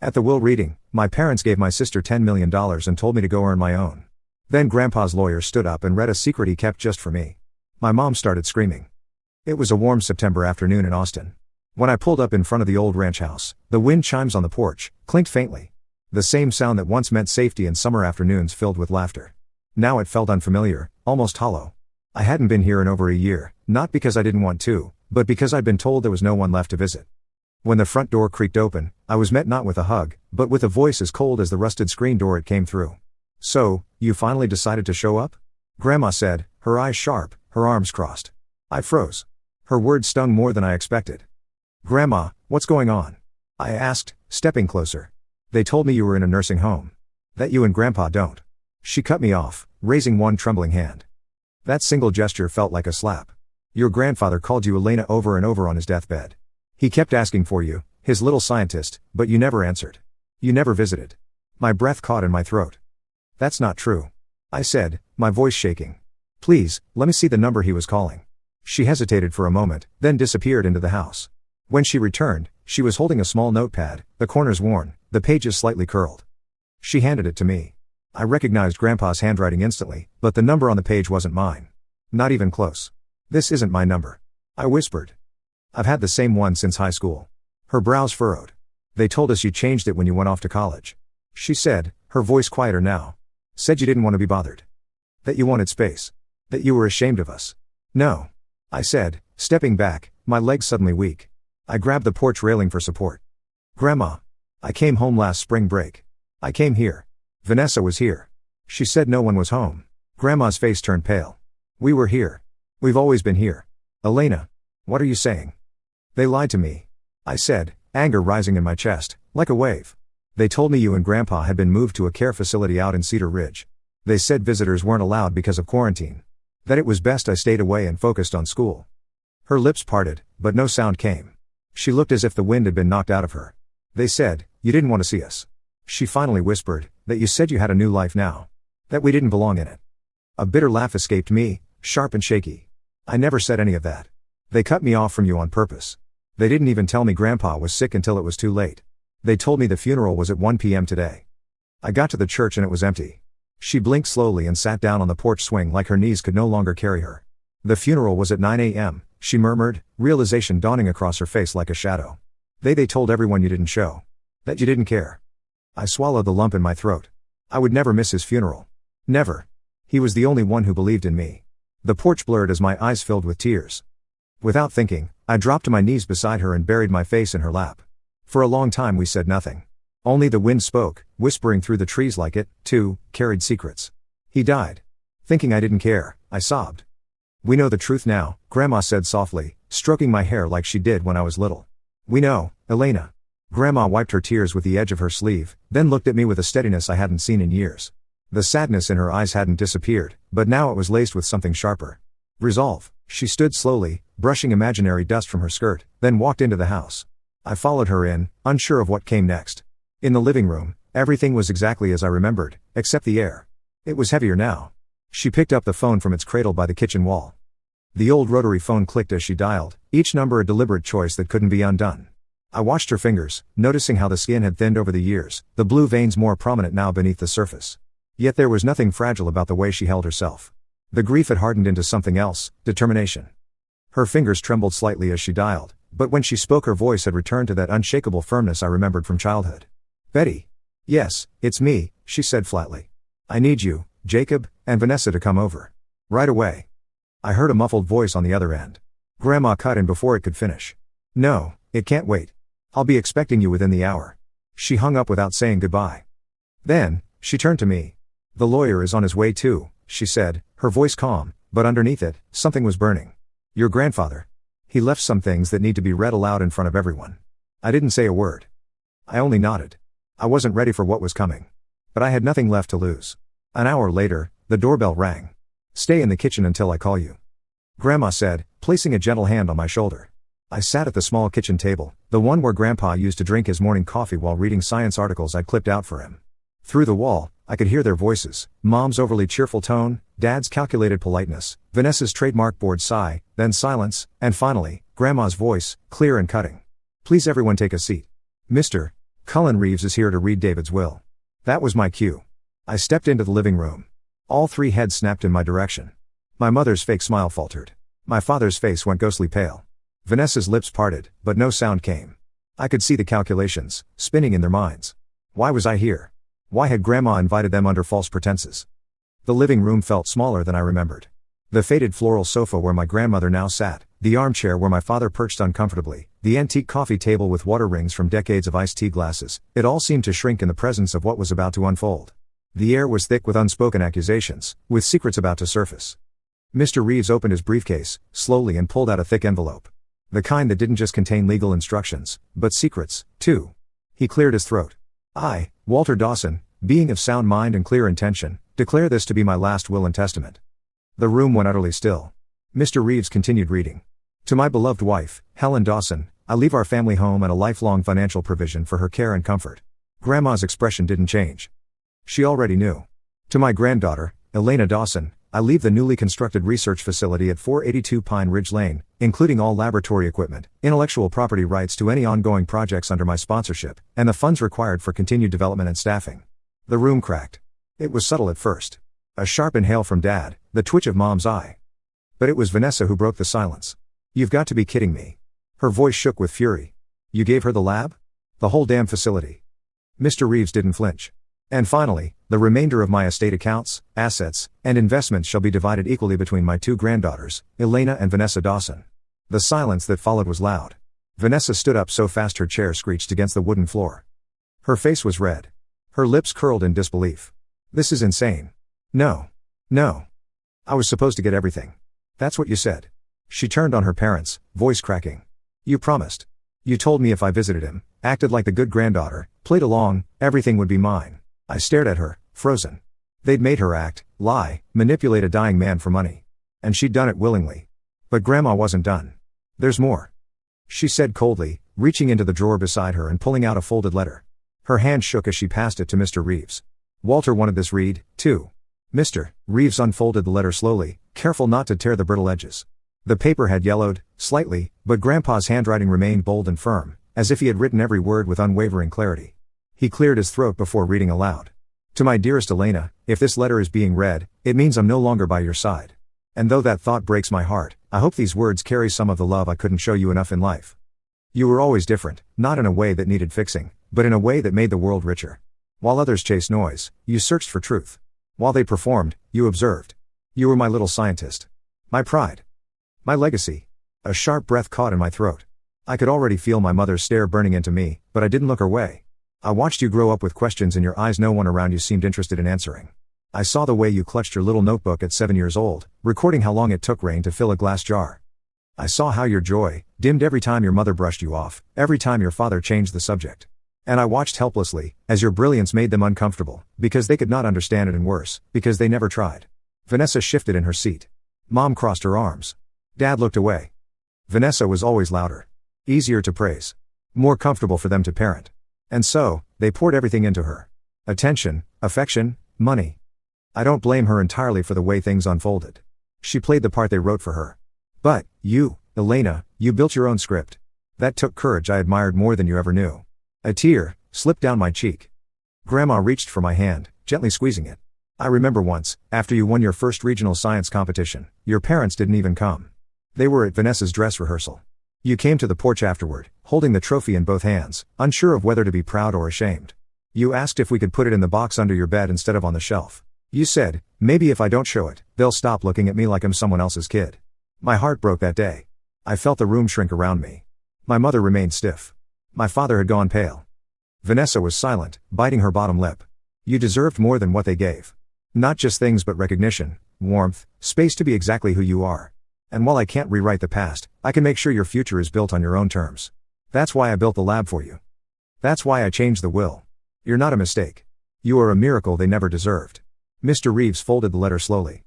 At the will reading, my parents gave my sister $10 million and told me to go earn my own. Then Grandpa's lawyer stood up and read a secret he kept just for me. My mom started screaming. It was a warm September afternoon in Austin. When I pulled up in front of the old ranch house, the wind chimes on the porch clinked faintly. The same sound that once meant safety in summer afternoons filled with laughter. Now it felt unfamiliar, almost hollow. I hadn't been here in over a year, not because I didn't want to, but because I'd been told there was no one left to visit. When the front door creaked open, I was met not with a hug, but with a voice as cold as the rusted screen door it came through. "So, you finally decided to show up?" Grandma said, her eyes sharp, her arms crossed. I froze. Her words stung more than I expected. "Grandma, what's going on?" I asked, stepping closer. "They told me you were in a nursing home. That you and Grandpa don't." She cut me off, raising one trembling hand. That single gesture felt like a slap. "Your grandfather called you Elena over and over on his deathbed. He kept asking for you, his little scientist, but you never answered. You never visited." My breath caught in my throat. "That's not true," I said, my voice shaking. "Please, let me see the number he was calling." She hesitated for a moment, then disappeared into the house. When she returned, she was holding a small notepad, the corners worn, the pages slightly curled. She handed it to me. I recognized Grandpa's handwriting instantly, but the number on the page wasn't mine. Not even close. "This isn't my number," I whispered. "I've had the same one since high school." Her brows furrowed. "They told us you changed it when you went off to college," she said, her voice quieter now. "Said you didn't want to be bothered. That you wanted space. That you were ashamed of us." "No," I said, stepping back, my legs suddenly weak. I grabbed the porch railing for support. "Grandma. I came home last spring break. I came here. Vanessa was here. She said no one was home." Grandma's face turned pale. "We were here. We've always been here." "Elena. What are you saying?" "They lied to me," I said, anger rising in my chest, like a wave. "They told me you and Grandpa had been moved to a care facility out in Cedar Ridge. They said visitors weren't allowed because of quarantine. That it was best I stayed away and focused on school." Her lips parted, but no sound came. She looked as if the wind had been knocked out of her. "They said, you didn't want to see us." She finally whispered, "That you said you had a new life now. That we didn't belong in it." A bitter laugh escaped me, sharp and shaky. "I never said any of that. They cut me off from you on purpose. They didn't even tell me Grandpa was sick until it was too late. They told me the funeral was at 1 p.m. today. I got to the church and it was empty." She blinked slowly and sat down on the porch swing like her knees could no longer carry her. "The funeral was at 9 a.m., she murmured, realization dawning across her face like a shadow. They told everyone you didn't show. That you didn't care." I swallowed the lump in my throat. I would never miss his funeral. Never. He was the only one who believed in me. The porch blurred as my eyes filled with tears. Without thinking, I dropped to my knees beside her and buried my face in her lap. For a long time we said nothing. Only the wind spoke, whispering through the trees like it, too, carried secrets. "He died." Thinking I didn't care, I sobbed. "We know the truth now," Grandma said softly, stroking my hair like she did when I was little. "We know, Elena." Grandma wiped her tears with the edge of her sleeve, then looked at me with a steadiness I hadn't seen in years. The sadness in her eyes hadn't disappeared, but now it was laced with something sharper. Resolve. She stood slowly, brushing imaginary dust from her skirt, then walked into the house. I followed her in, unsure of what came next. In the living room, everything was exactly as I remembered, except the air. It was heavier now. She picked up the phone from its cradle by the kitchen wall. The old rotary phone clicked as she dialed, each number a deliberate choice that couldn't be undone. I watched her fingers, noticing how the skin had thinned over the years, the blue veins more prominent now beneath the surface. Yet there was nothing fragile about the way she held herself. The grief had hardened into something else, determination. Her fingers trembled slightly as she dialed, but when she spoke her voice had returned to that unshakable firmness I remembered from childhood. "Betty." "Yes, it's me," she said flatly. "I need you, Jacob, and Vanessa to come over. Right away." I heard a muffled voice on the other end. Grandma cut in before it could finish. "No, it can't wait. I'll be expecting you within the hour." She hung up without saying goodbye. Then, she turned to me. "The lawyer is on his way too," she said, her voice calm, but underneath it, something was burning. "Your grandfather. He left some things that need to be read aloud in front of everyone." I didn't say a word. I only nodded. I wasn't ready for what was coming. But I had nothing left to lose. An hour later, the doorbell rang. "Stay in the kitchen until I call you," Grandma said, placing a gentle hand on my shoulder. I sat at the small kitchen table, the one where Grandpa used to drink his morning coffee while reading science articles I'd clipped out for him. Through the wall, I could hear their voices, Mom's overly cheerful tone, Dad's calculated politeness, Vanessa's trademark bored sigh, then silence, and finally, Grandma's voice, clear and cutting. "Please everyone take a seat. Mr. Cullen Reeves is here to read David's will. That was my cue. I stepped into the living room. All three heads snapped in my direction. My mother's fake smile faltered. My father's face went ghostly pale. Vanessa's lips parted, but no sound came. I could see the calculations, spinning in their minds. Why was I here? Why had Grandma invited them under false pretenses? The living room felt smaller than I remembered. The faded floral sofa where my grandmother now sat, the armchair where my father perched uncomfortably, the antique coffee table with water rings from decades of iced tea glasses, it all seemed to shrink in the presence of what was about to unfold. The air was thick with unspoken accusations, with secrets about to surface. Mr. Reeves opened his briefcase, slowly, and pulled out a thick envelope. The kind that didn't just contain legal instructions, but secrets, too. He cleared his throat. I, Walter Dawson, being of sound mind and clear intention, declare this to be my last will and testament. The room went utterly still. Mr. Reeves continued reading. To my beloved wife, Helen Dawson, I leave our family home and a lifelong financial provision for her care and comfort. Grandma's expression didn't change. She already knew. To my granddaughter, Elena Dawson, I leave the newly constructed research facility at 482 Pine Ridge Lane, including all laboratory equipment, intellectual property rights to any ongoing projects under my sponsorship, and the funds required for continued development and staffing. The room cracked. It was subtle at first. A sharp inhale from Dad, the twitch of Mom's eye. But it was Vanessa who broke the silence. You've got to be kidding me. Her voice shook with fury. You gave her the lab? The whole damn facility. Mr. Reeves didn't flinch. And finally, the remainder of my estate accounts, assets, and investments shall be divided equally between my two granddaughters, Elena and Vanessa Dawson. The silence that followed was loud. Vanessa stood up so fast her chair screeched against the wooden floor. Her face was red. Her lips curled in disbelief. This is insane. No. No. I was supposed to get everything. That's what you said. She turned on her parents, voice cracking. You promised. You told me if I visited him, acted like the good granddaughter, played along, everything would be mine. I stared at her, frozen. They'd made her act, lie, manipulate a dying man for money. And she'd done it willingly. But Grandma wasn't done. There's more. She said coldly, reaching into the drawer beside her and pulling out a folded letter. Her hand shook as she passed it to Mr. Reeves. Walter wanted this read, too. Mr. Reeves unfolded the letter slowly, careful not to tear the brittle edges. The paper had yellowed, slightly, but Grandpa's handwriting remained bold and firm, as if he had written every word with unwavering clarity. He cleared his throat before reading aloud. To my dearest Elena, if this letter is being read, it means I'm no longer by your side. And though that thought breaks my heart, I hope these words carry some of the love I couldn't show you enough in life. You were always different, not in a way that needed fixing, but in a way that made the world richer. While others chased noise, you searched for truth. While they performed, you observed. You were my little scientist. My pride. My legacy. A sharp breath caught in my throat. I could already feel my mother's stare burning into me, but I didn't look her way. I watched you grow up with questions in your eyes no one around you seemed interested in answering. I saw the way you clutched your little notebook at 7 years old, recording how long it took rain to fill a glass jar. I saw how your joy dimmed every time your mother brushed you off, every time your father changed the subject. And I watched helplessly, as your brilliance made them uncomfortable, because they could not understand it, and worse, because they never tried. Vanessa shifted in her seat. Mom crossed her arms. Dad looked away. Vanessa was always louder. Easier to praise. More comfortable for them to parent. And so, they poured everything into her. Attention, affection, money. I don't blame her entirely for the way things unfolded. She played the part they wrote for her. But, you, Elena, you built your own script. That took courage I admired more than you ever knew. A tear slipped down my cheek. Grandma reached for my hand, gently squeezing it. I remember once, after you won your first regional science competition, your parents didn't even come. They were at Vanessa's dress rehearsal. You came to the porch afterward, holding the trophy in both hands, unsure of whether to be proud or ashamed. You asked if we could put it in the box under your bed instead of on the shelf. You said, maybe if I don't show it, they'll stop looking at me like I'm someone else's kid. My heart broke that day. I felt the room shrink around me. My mother remained stiff. My father had gone pale. Vanessa was silent, biting her bottom lip. You deserved more than what they gave. Not just things but recognition, warmth, space to be exactly who you are. And while I can't rewrite the past, I can make sure your future is built on your own terms. That's why I built the lab for you. That's why I changed the will. You're not a mistake. You are a miracle they never deserved. Mr. Reeves folded the letter slowly.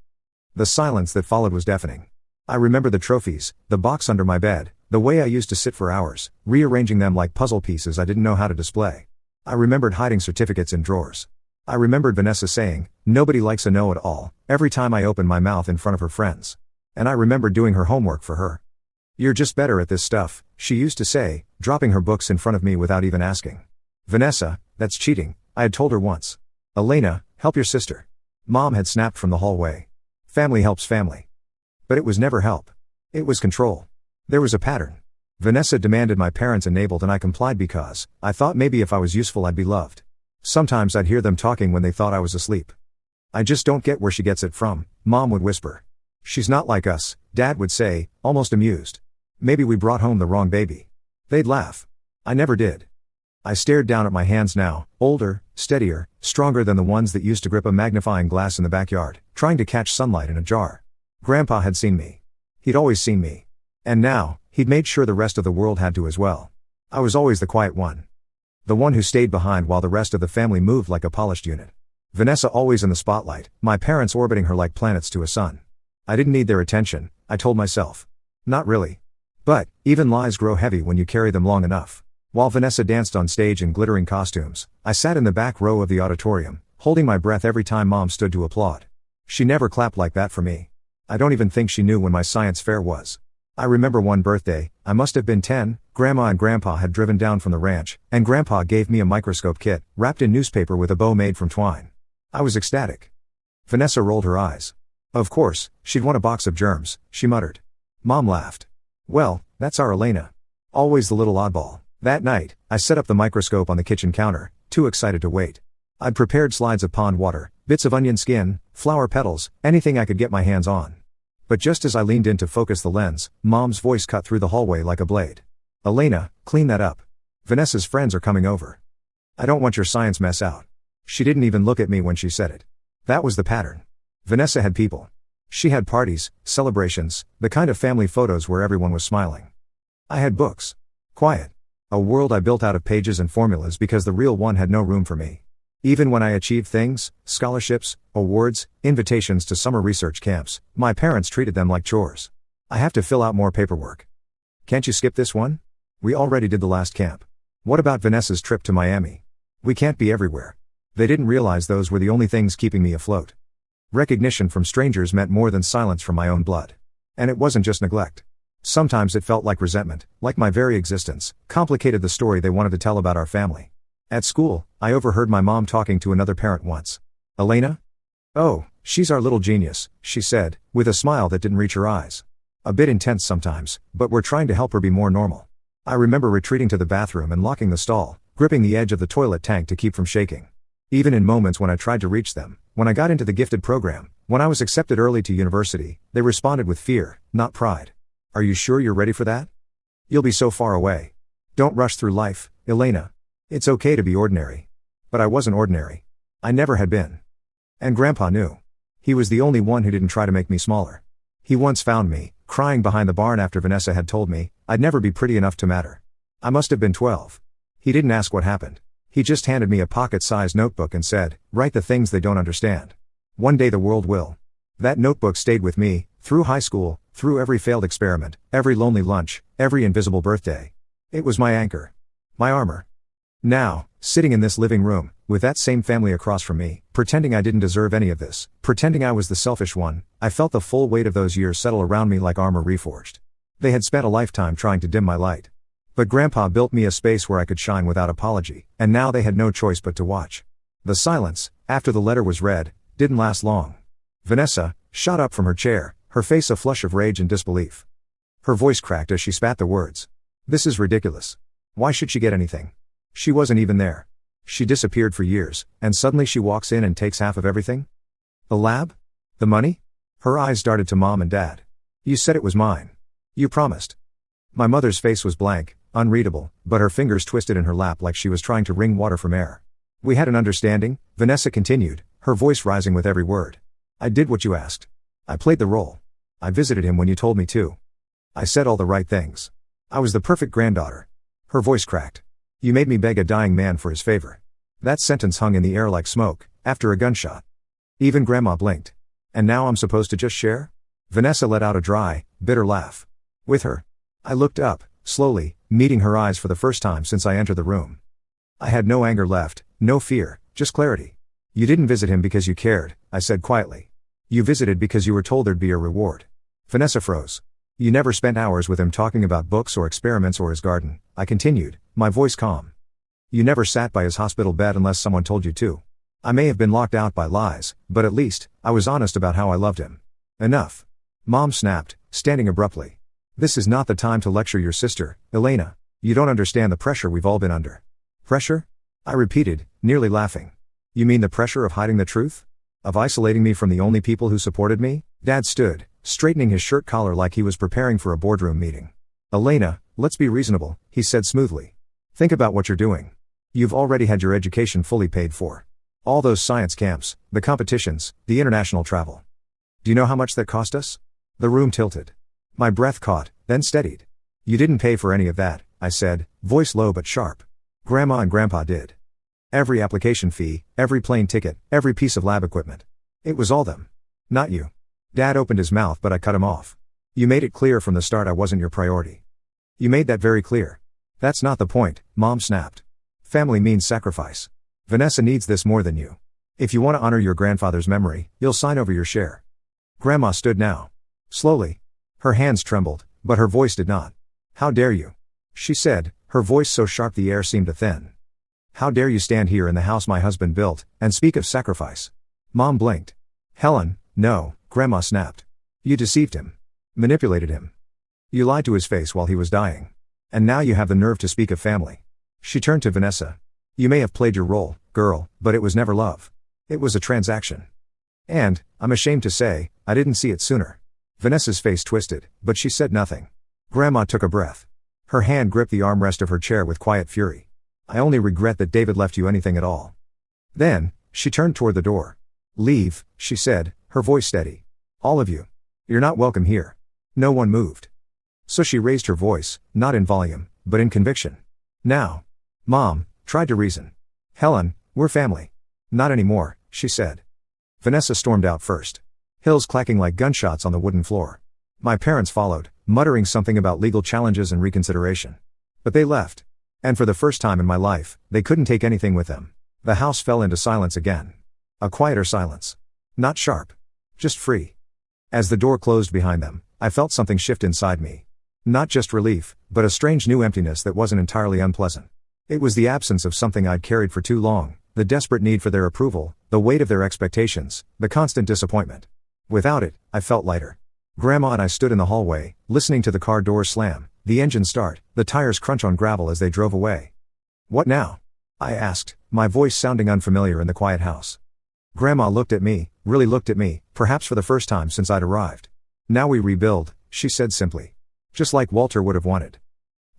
The silence that followed was deafening. I remember the trophies, the box under my bed, the way I used to sit for hours, rearranging them like puzzle pieces I didn't know how to display. I remembered hiding certificates in drawers. I remembered Vanessa saying, nobody likes a know-it-all, every time I opened my mouth in front of her friends. And I remember doing her homework for her. You're just better at this stuff, she used to say, dropping her books in front of me without even asking. Vanessa, that's cheating, I had told her once. Elena, help your sister. Mom had snapped from the hallway. Family helps family. But it was never help. It was control. There was a pattern. Vanessa demanded my parents enabled and I complied because I thought maybe if I was useful I'd be loved. Sometimes I'd hear them talking when they thought I was asleep. I just don't get where she gets it from, Mom would whisper. She's not like us, Dad would say, almost amused. Maybe we brought home the wrong baby. They'd laugh. I never did. I stared down at my hands now, older, steadier, stronger than the ones that used to grip a magnifying glass in the backyard, trying to catch sunlight in a jar. Grandpa had seen me. He'd always seen me. And now, he'd made sure the rest of the world had to as well. I was always the quiet one. The one who stayed behind while the rest of the family moved like a polished unit. Vanessa always in the spotlight, my parents orbiting her like planets to a sun. I didn't need their attention, I told myself. Not really. But, even lies grow heavy when you carry them long enough. While Vanessa danced on stage in glittering costumes, I sat in the back row of the auditorium, holding my breath every time Mom stood to applaud. She never clapped like that for me. I don't even think she knew when my science fair was. I remember one birthday, I must have been 10, Grandma and Grandpa had driven down from the ranch, and Grandpa gave me a microscope kit, wrapped in newspaper with a bow made from twine. I was ecstatic. Vanessa rolled her eyes. Of course, she'd want a box of germs, she muttered. Mom laughed. Well, that's our Elena. Always the little oddball. That night, I set up the microscope on the kitchen counter, too excited to wait. I'd prepared slides of pond water, bits of onion skin, flower petals, anything I could get my hands on. But just as I leaned in to focus the lens, Mom's voice cut through the hallway like a blade. Elena, clean that up. Vanessa's friends are coming over. I don't want your science mess out. She didn't even look at me when she said it. That was the pattern. Vanessa had people. She had parties, celebrations, the kind of family photos where everyone was smiling. I had books. Quiet. A world I built out of pages and formulas because the real one had no room for me. Even when I achieved things, scholarships, awards, invitations to summer research camps, my parents treated them like chores. I have to fill out more paperwork. Can't you skip this one? We already did the last camp. What about Vanessa's trip to Miami? We can't be everywhere. They didn't realize those were the only things keeping me afloat. Recognition from strangers meant more than silence from my own blood. And it wasn't just neglect. Sometimes it felt like resentment, like my very existence, complicated the story they wanted to tell about our family. At school, I overheard my mom talking to another parent once. Elena? Oh, she's our little genius, she said, with a smile that didn't reach her eyes. A bit intense sometimes, but we're trying to help her be more normal. I remember retreating to the bathroom and locking the stall, gripping the edge of the toilet tank to keep from shaking. Even in moments when I tried to reach them, when I got into the gifted program, when I was accepted early to university, they responded with fear, not pride. Are you sure you're ready for that? You'll be so far away. Don't rush through life, Elena. It's okay to be ordinary. But I wasn't ordinary. I never had been. And Grandpa knew. He was the only one who didn't try to make me smaller. He once found me, crying behind the barn after Vanessa had told me I'd never be pretty enough to matter. I must have been 12. He didn't ask what happened. He just handed me a pocket-sized notebook and said, write the things they don't understand. One day the world will. That notebook stayed with me, through high school, through every failed experiment, every lonely lunch, every invisible birthday. It was my anchor. My armor. Now, sitting in this living room, with that same family across from me, pretending I didn't deserve any of this, pretending I was the selfish one, I felt the full weight of those years settle around me like armor reforged. They had spent a lifetime trying to dim my light. But Grandpa built me a space where I could shine without apology, and now they had no choice but to watch. The silence, after the letter was read, didn't last long. Vanessa shot up from her chair, her face a flush of rage and disbelief. Her voice cracked as she spat the words. This is ridiculous. Why should she get anything? She wasn't even there. She disappeared for years, and suddenly she walks in and takes half of everything? The lab? The money? Her eyes darted to Mom and Dad. You said it was mine. You promised. My mother's face was blank, unreadable, but her fingers twisted in her lap like she was trying to wring water from air. We had an understanding, Vanessa continued, her voice rising with every word. I did what you asked. I played the role. I visited him when you told me to. I said all the right things. I was the perfect granddaughter. Her voice cracked. You made me beg a dying man for his favor. That sentence hung in the air like smoke, after a gunshot. Even Grandma blinked. And now I'm supposed to just share? Vanessa let out a dry, bitter laugh. With her. I looked up, slowly, meeting her eyes for the first time since I entered the room. I had no anger left, no fear, just clarity. You didn't visit him because you cared, I said quietly. You visited because you were told there'd be a reward. Vanessa froze. You never spent hours with him talking about books or experiments or his garden, I continued, my voice calm. You never sat by his hospital bed unless someone told you to. I may have been locked out by lies, but at least, I was honest about how I loved him. Enough. Mom snapped, standing abruptly. This is not the time to lecture your sister, Elena. You don't understand the pressure we've all been under. Pressure? I repeated, nearly laughing. You mean the pressure of hiding the truth? Of isolating me from the only people who supported me? Dad stood, straightening his shirt collar like he was preparing for a boardroom meeting. Elena, let's be reasonable, he said smoothly. Think about what you're doing. You've already had your education fully paid for. All those science camps, the competitions, the international travel. Do you know how much that cost us? The room tilted. My breath caught, then steadied. You didn't pay for any of that, I said, voice low but sharp. Grandma and Grandpa did. Every application fee, every plane ticket, every piece of lab equipment. It was all them. Not you. Dad opened his mouth but I cut him off. You made it clear from the start I wasn't your priority. You made that very clear. That's not the point, Mom snapped. Family means sacrifice. Vanessa needs this more than you. If you want to honor your grandfather's memory, you'll sign over your share. Grandma stood now. Slowly. Her hands trembled, but her voice did not. How dare you? She said, her voice so sharp the air seemed to thin. How dare you stand here in the house my husband built, and speak of sacrifice? Mom blinked. Helen, no, Grandma snapped. You deceived him. Manipulated him. You lied to his face while he was dying. And now you have the nerve to speak of family. She turned to Vanessa. You may have played your role, girl, but it was never love. It was a transaction. And, I'm ashamed to say, I didn't see it sooner. Vanessa's face twisted, but she said nothing. Grandma took a breath. Her hand gripped the armrest of her chair with quiet fury. I only regret that David left you anything at all. Then, she turned toward the door. Leave, she said, her voice steady. All of you. You're not welcome here. No one moved. So she raised her voice, not in volume, but in conviction. Now. Mom tried to reason. Helen, we're family. Not anymore, she said. Vanessa stormed out first. Hills clacking like gunshots on the wooden floor. My parents followed, muttering something about legal challenges and reconsideration. But they left. And for the first time in my life, they couldn't take anything with them. The house fell into silence again. A quieter silence. Not sharp. Just free. As the door closed behind them, I felt something shift inside me. Not just relief, but a strange new emptiness that wasn't entirely unpleasant. It was the absence of something I'd carried for too long, the desperate need for their approval, the weight of their expectations, the constant disappointment. Without it, I felt lighter. Grandma and I stood in the hallway, listening to the car doors slam, the engine start, the tires crunch on gravel as they drove away. What now? I asked, my voice sounding unfamiliar in the quiet house. Grandma looked at me, really looked at me, perhaps for the first time since I'd arrived. Now we rebuild, she said simply. Just like Walter would have wanted.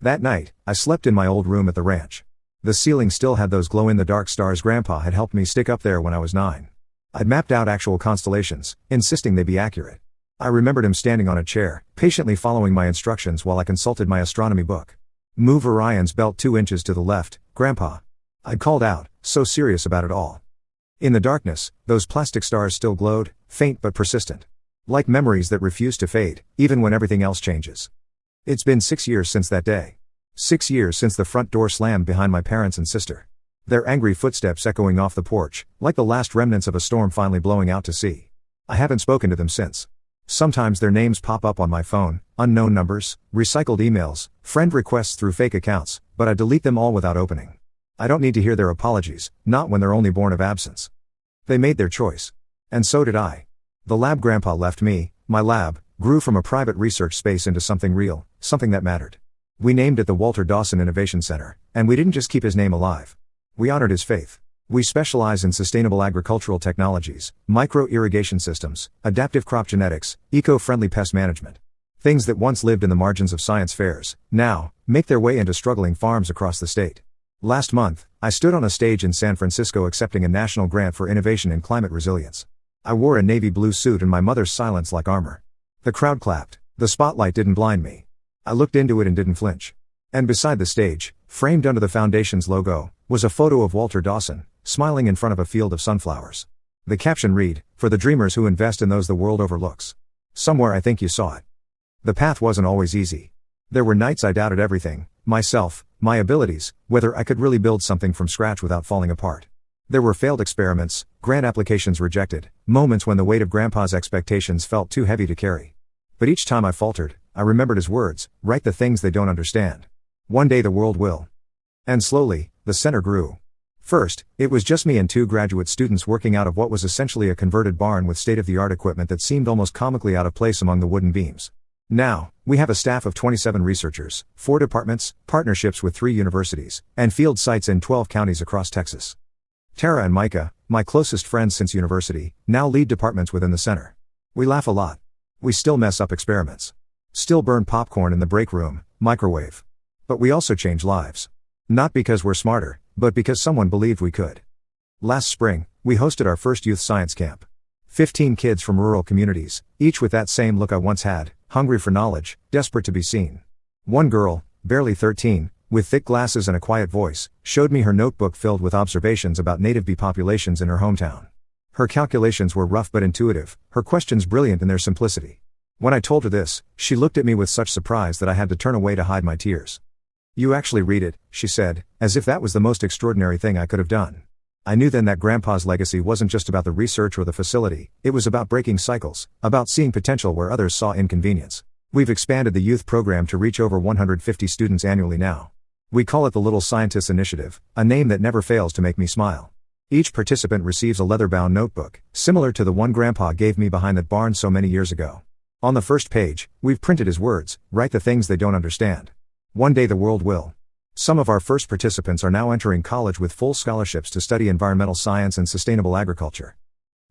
That night, I slept in my old room at the ranch. The ceiling still had those glow-in-the-dark stars Grandpa had helped me stick up there when I was 9. I'd mapped out actual constellations, insisting they be accurate. I remembered him standing on a chair, patiently following my instructions while I consulted my astronomy book. Move Orion's belt 2 inches to the left, Grandpa. I'd called out, so serious about it all. In the darkness, those plastic stars still glowed, faint but persistent. Like memories that refuse to fade, even when everything else changes. It's been 6 years since that day. 6 years since the front door slammed behind my parents and sister. Their angry footsteps echoing off the porch, like the last remnants of a storm finally blowing out to sea. I haven't spoken to them since. Sometimes their names pop up on my phone, unknown numbers, recycled emails, friend requests through fake accounts, but I delete them all without opening. I don't need to hear their apologies, not when they're only born of absence. They made their choice. And so did I. The lab Grandpa left me, my lab, grew from a private research space into something real, something that mattered. We named it the Walter Dawson Innovation Center, and we didn't just keep his name alive. We honored his faith. We specialize in sustainable agricultural technologies, micro-irrigation systems, adaptive crop genetics, eco-friendly pest management. Things that once lived in the margins of science fairs, now, make their way into struggling farms across the state. Last month, I stood on a stage in San Francisco accepting a national grant for innovation in climate resilience. I wore a navy blue suit and my mother's silence like armor. The crowd clapped. The spotlight didn't blind me. I looked into it and didn't flinch. And beside the stage, framed under the foundation's logo, was a photo of Walter Dawson, smiling in front of a field of sunflowers. The caption read, "For the dreamers who invest in those the world overlooks." Somewhere I think you saw it. The path wasn't always easy. There were nights I doubted everything, myself, my abilities, whether I could really build something from scratch without falling apart. There were failed experiments, grant applications rejected, moments when the weight of Grandpa's expectations felt too heavy to carry. But each time I faltered, I remembered his words, write the things they don't understand. One day the world will. And slowly, The center grew. First, it was just me and 2 graduate students working out of what was essentially a converted barn with state-of-the-art equipment that seemed almost comically out of place among the wooden beams. Now, we have a staff of 27 researchers, 4 departments, partnerships with 3 universities, and field sites in 12 counties across Texas. Tara and Micah, my closest friends since university, now lead departments within the center. We laugh a lot. We still mess up experiments. Still burn popcorn in the break room, microwave. But we also change lives. Not because we're smarter, but because someone believed we could. Last spring, we hosted our first youth science camp. 15 kids from rural communities, each with that same look I once had, hungry for knowledge, desperate to be seen. One girl, barely 13, with thick glasses and a quiet voice, showed me her notebook filled with observations about native bee populations in her hometown. Her calculations were rough but intuitive, her questions brilliant in their simplicity. When I told her this, she looked at me with such surprise that I had to turn away to hide my tears. "You actually read it," she said, as if that was the most extraordinary thing I could have done. I knew then that Grandpa's legacy wasn't just about the research or the facility, it was about breaking cycles, about seeing potential where others saw inconvenience. We've expanded the youth program to reach over 150 students annually now. We call it the Little Scientists Initiative, a name that never fails to make me smile. Each participant receives a leather-bound notebook, similar to the one Grandpa gave me behind that barn so many years ago. On the first page, we've printed his words, "Write the things they don't understand. One day the world will." Some of our first participants are now entering college with full scholarships to study environmental science and sustainable agriculture.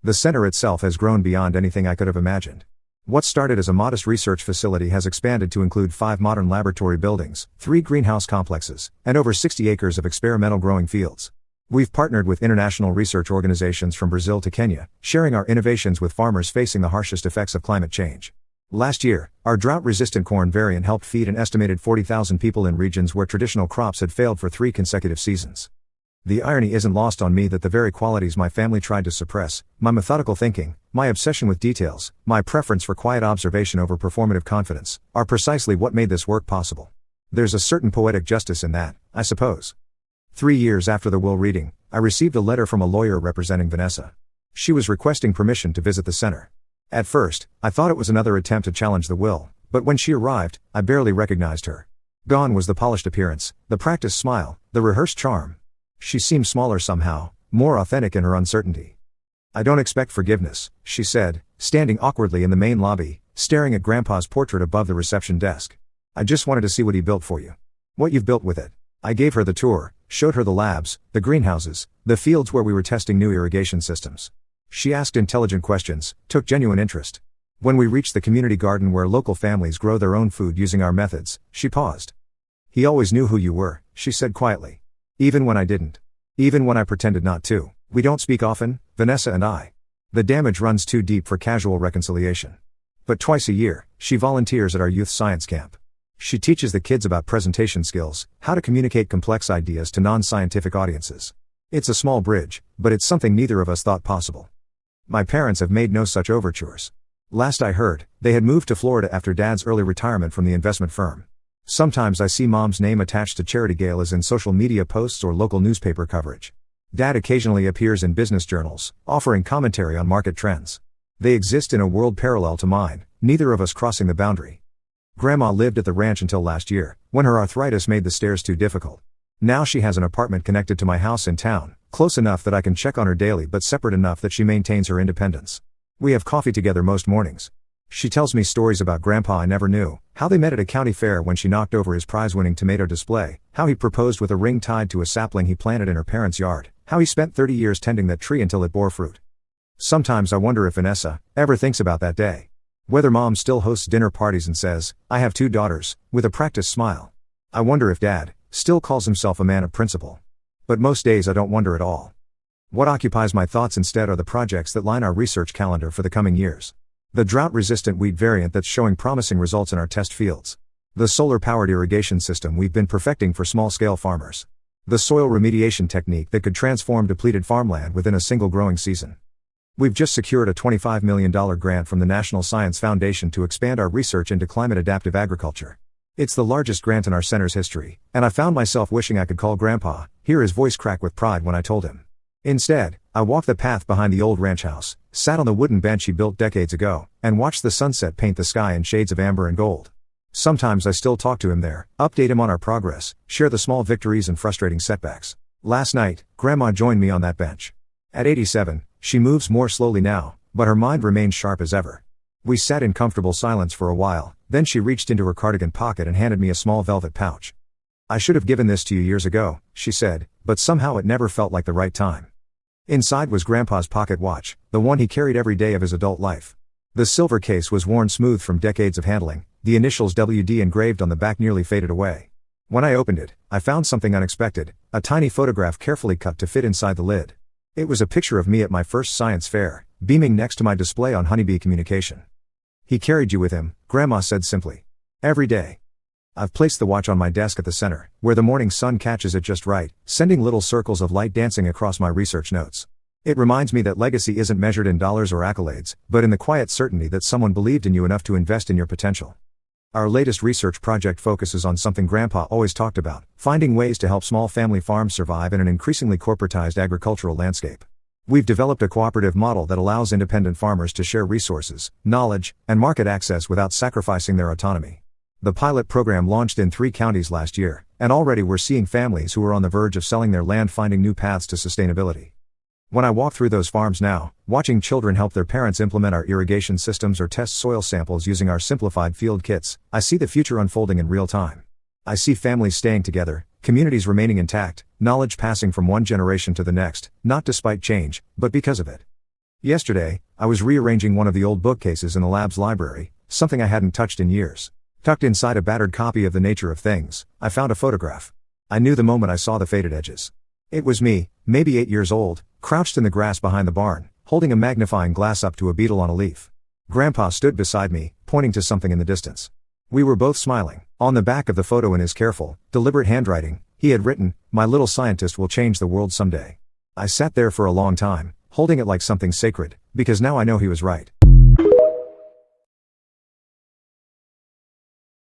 The center itself has grown beyond anything I could have imagined. What started as a modest research facility has expanded to include 5 modern laboratory buildings, 3 greenhouse complexes, and over 60 acres of experimental growing fields. We've partnered with international research organizations from Brazil to Kenya, sharing our innovations with farmers facing the harshest effects of climate change. Last year, our drought-resistant corn variant helped feed an estimated 40,000 people in regions where traditional crops had failed for 3 consecutive seasons. The irony isn't lost on me that the very qualities my family tried to suppress, my methodical thinking, my obsession with details, my preference for quiet observation over performative confidence, are precisely what made this work possible. There's a certain poetic justice in that, I suppose. 3 years after the will reading, I received a letter from a lawyer representing Vanessa. She was requesting permission to visit the center. At first, I thought it was another attempt to challenge the will, but when she arrived, I barely recognized her. Gone was the polished appearance, the practiced smile, the rehearsed charm. She seemed smaller somehow, more authentic in her uncertainty. "I don't expect forgiveness," she said, standing awkwardly in the main lobby, staring at Grandpa's portrait above the reception desk. "I just wanted to see what he built for you. What you've built with it." I gave her the tour, showed her the labs, the greenhouses, the fields where we were testing new irrigation systems. She asked intelligent questions, took genuine interest. When we reached the community garden where local families grow their own food using our methods, she paused. "He always knew who you were," she said quietly. "Even when I didn't. Even when I pretended not to. We don't speak often, Vanessa and I. The damage runs too deep for casual reconciliation. But twice a year, she volunteers at our youth science camp. She teaches the kids about presentation skills, how to communicate complex ideas to non-scientific audiences. It's a small bridge, but it's something neither of us thought possible. My parents have made no such overtures. Last I heard, they had moved to Florida after Dad's early retirement from the investment firm. Sometimes I see Mom's name attached to charity galas in social media posts or local newspaper coverage. Dad occasionally appears in business journals, offering commentary on market trends. They exist in a world parallel to mine, neither of us crossing the boundary. Grandma lived at the ranch until last year, when her arthritis made the stairs too difficult. Now she has an apartment connected to my house in town, close enough that I can check on her daily but separate enough that she maintains her independence. We have coffee together most mornings. She tells me stories about Grandpa I never knew, how they met at a county fair when she knocked over his prize-winning tomato display, how he proposed with a ring tied to a sapling he planted in her parents' yard, how he spent 30 years tending that tree until it bore fruit. Sometimes I wonder if Vanessa ever thinks about that day. Whether Mom still hosts dinner parties and says, "I have 2 daughters," with a practiced smile. I wonder if Dad still calls himself a man of principle. But most days I don't wonder at all. What occupies my thoughts instead are the projects that line our research calendar for the coming years. The drought-resistant wheat variant that's showing promising results in our test fields. The solar-powered irrigation system we've been perfecting for small-scale farmers. The soil remediation technique that could transform depleted farmland within a single growing season. We've just secured a $25 million grant from the National Science Foundation to expand our research into climate-adaptive agriculture. It's the largest grant in our center's history, and I found myself wishing I could call Grandpa, hear his voice crack with pride when I told him. Instead, I walked the path behind the old ranch house, sat on the wooden bench he built decades ago, and watched the sunset paint the sky in shades of amber and gold. Sometimes I still talk to him there, update him on our progress, share the small victories and frustrating setbacks. Last night, Grandma joined me on that bench. At 87, she moves more slowly now, but her mind remains sharp as ever. We sat in comfortable silence for a while, then she reached into her cardigan pocket and handed me a small velvet pouch. "I should have given this to you years ago," she said, "but somehow it never felt like the right time." Inside was Grandpa's pocket watch, the one he carried every day of his adult life. The silver case was worn smooth from decades of handling, the initials WD engraved on the back nearly faded away. When I opened it, I found something unexpected, a tiny photograph carefully cut to fit inside the lid. It was a picture of me at my first science fair, beaming next to my display on Honeybee Communication. "He carried you with him," Grandma said simply. "Every day." I've placed the watch on my desk at the center, where the morning sun catches it just right, sending little circles of light dancing across my research notes. It reminds me that legacy isn't measured in dollars or accolades, but in the quiet certainty that someone believed in you enough to invest in your potential. Our latest research project focuses on something Grandpa always talked about: finding ways to help small family farms survive in an increasingly corporatized agricultural landscape. We've developed a cooperative model that allows independent farmers to share resources, knowledge, and market access without sacrificing their autonomy. The pilot program launched in 3 counties last year, and already we're seeing families who are on the verge of selling their land finding new paths to sustainability. When I walk through those farms now, watching children help their parents implement our irrigation systems or test soil samples using our simplified field kits, I see the future unfolding in real time. I see families staying together, communities remaining intact, knowledge passing from one generation to the next, not despite change, but because of it. Yesterday, I was rearranging one of the old bookcases in the lab's library, something I hadn't touched in years. Tucked inside a battered copy of The Nature of Things, I found a photograph. I knew the moment I saw the faded edges. It was me, maybe 8 years old, crouched in the grass behind the barn, holding a magnifying glass up to a beetle on a leaf. Grandpa stood beside me, pointing to something in the distance. We were both smiling. On the back of the photo in his careful, deliberate handwriting, he had written, "My little scientist will change the world someday." I sat there for a long time, holding it like something sacred, because now I know he was right.